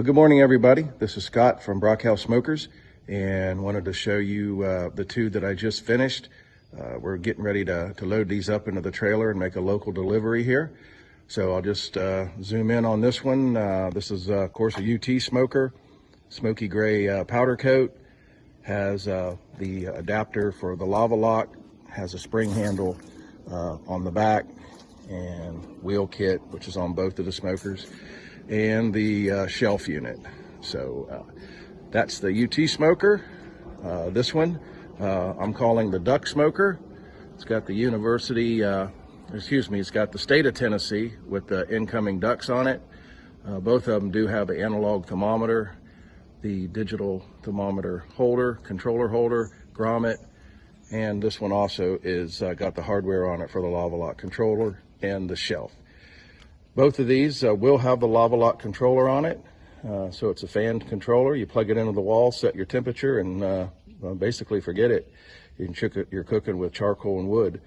Good morning, everybody. This is Scott from Brockhouse Smokers, and wanted to show you the two that I just finished. We're getting ready to load these up into the trailer and make a local delivery here. So I'll just zoom in on this one. This is, of course, a UT smoker, smoky gray powder coat. Has the adapter for the LavaLock, has a spring handle on the back, and wheel kit, which is on both of the smokers, and the shelf unit. So that's the UT smoker. This one I'm calling the duck smoker. It's got the it's got the state of Tennessee with the incoming ducks on it. Both of them do have an analog thermometer, the digital thermometer holder, controller holder, grommet, and this one also is got the hardware on it for the LavaLock controller and the shelf. Both of these will have the LavaLock controller on it. So it's a fan controller. You plug it into the wall, set your temperature, and basically forget it. You're cooking with charcoal and wood.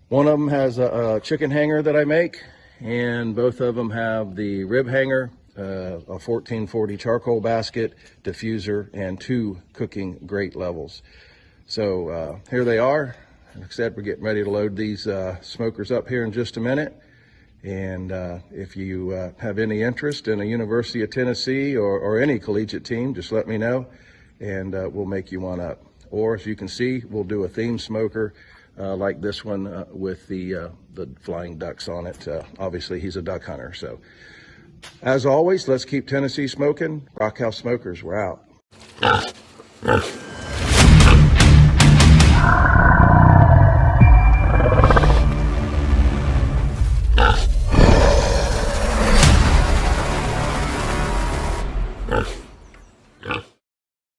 One of them has a chicken hanger that I make, and both of them have the rib hanger, a 1440 charcoal basket, diffuser, and 2 cooking grate levels. So here they are. Like I said, we're getting ready to load these smokers up here in just a minute. And if you have any interest in a University of Tennessee or any collegiate team, just let me know, and we'll make you one up. Or as you can see, we'll do a theme smoker like this one with the flying ducks on it. Obviously, he's a duck hunter. So as always, let's keep Tennessee smoking. Brockhouse Smokers, we're out.